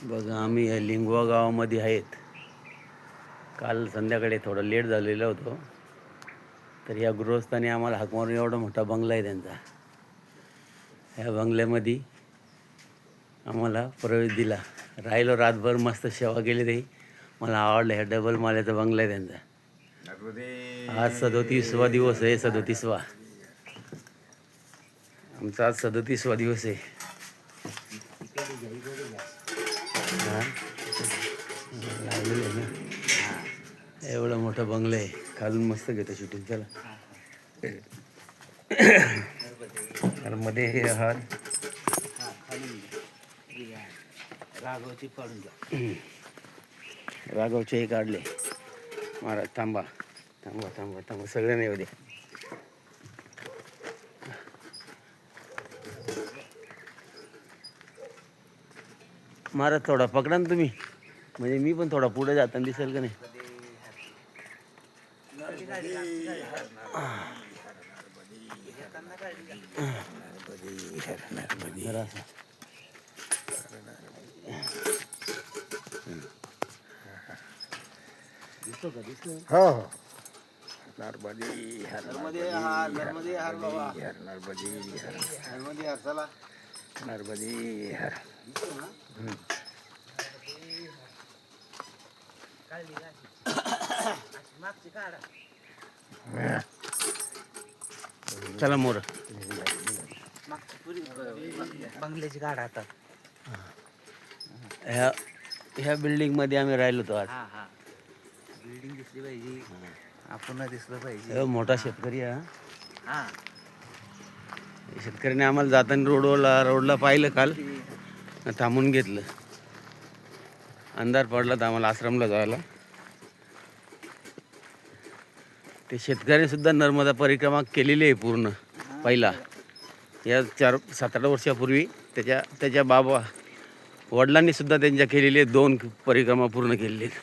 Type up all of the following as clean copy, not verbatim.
बघा आम्ही या लिंगवा गावामध्ये आहेत. काल संध्याकाळी थोडं लेट झालेलं होतं, तर या गृहस्थाने आम्हाला हाक मारून एवढा मोठा बंगला आहे त्यांचा. ह्या बंगल्यामध्ये आम्हाला प्रवेश दिला. राहिलो रातभर, मस्त सेवा केली ते. मला आवडलं. ह्या डबल माल्याचा बंगला आहे त्यांचा. आज 37वा दिवस आहे. 37वा आमचा आज 37वा दिवस आहे. एवढा मोठा बंगला आहे. खालून मस्त घेतो शूटिंग. चला मध्ये हे आहात राघवचे काढले. महाराज थांबा थांबा थांबा थांबा, सगळ्यांना येऊ द्या. महाराज थोडा पकडा ना तुम्ही, म्हणजे मी पण थोडा पुढे जाताना दिसेल का नाही. दिसतो का? दिसतो. हो हो. नर्मदे हर, नर्मदे हर, नर्मदे हर बाबा, नर्मदे हर, नर्मदे हर. चला नर्मदे हर. दिसतो ना. चला मोर बंगल्याची गाड आता. ह्या बिल्डिंग मध्ये आम्ही राहिलो होतो आज. बिल्डिंग दिसली पाहिजे, आपण दिसलं पाहिजे. हे मोठा शेतकरी हा. हा, शेतकऱ्याने आम्हाला जाताना रोडला पाहिलं काल, थांबून घेतलं. अंधार पडला तर आम्हाला आश्रमला जायला. ते शेतकऱ्याने सुद्धा नर्मदा परिक्रमा केलेली आहे पूर्ण. पहिला या 7-8 वर्षापूर्वी त्याच्या बाबा वडिलांनी सुद्धा त्यांच्या केलेली 2 परिक्रमा पूर्ण केलेली आहेत.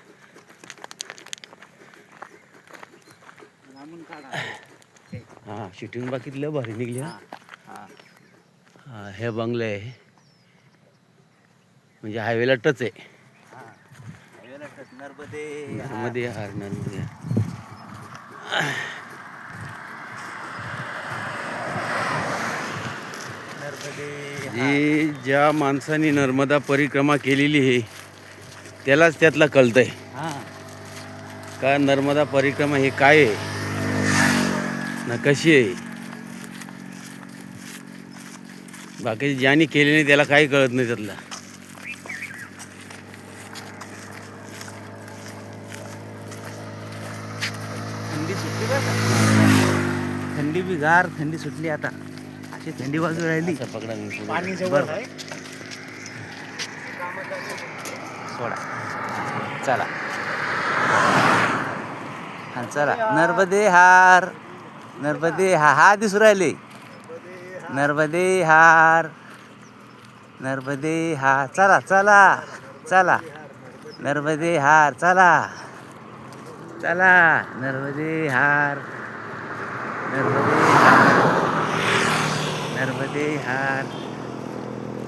हा, शूटिंग बाकीतलं भारी निघली. हा, हे बंगले आहे म्हणजे हायवेला टच आहे. नर्मदे नर्मदे हर, नर्मदे हर. जी ज्या माणसाने नर्मदा परिक्रमा केलेली आहे त्यालाच त्यातला कळतंय का नर्मदा परिक्रमा हे काय आहे ना कशी आहे. बाकी ज्याने केले नाही त्याला काही कळत नाही त्यातला. थंडी सुटली बरं का? थंडी बी गार, थंडी सुटली आता. अशी थंडी बाजू राहिली. पकडा पाणी जवळ आहे. सोडा. चला हा, चला. नर्मदे हार, नर्मदे हा दिसू राहिले. नर्मदे हार, नर्मदे हार. चला चला चला. नर्मदे हार. चला चला. नर्मदे हार, नर्मदे हार, नर्मदे हार,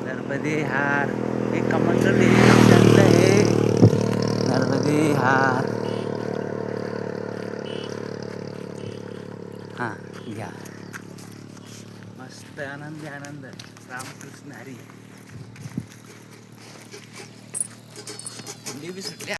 नर्मदे हार. एक कमंडल आहे. नर्मदे हार. हां घ्या. मस्त आनंद आनंद. रामकृष्ण हरी. थंडी बी सुटली.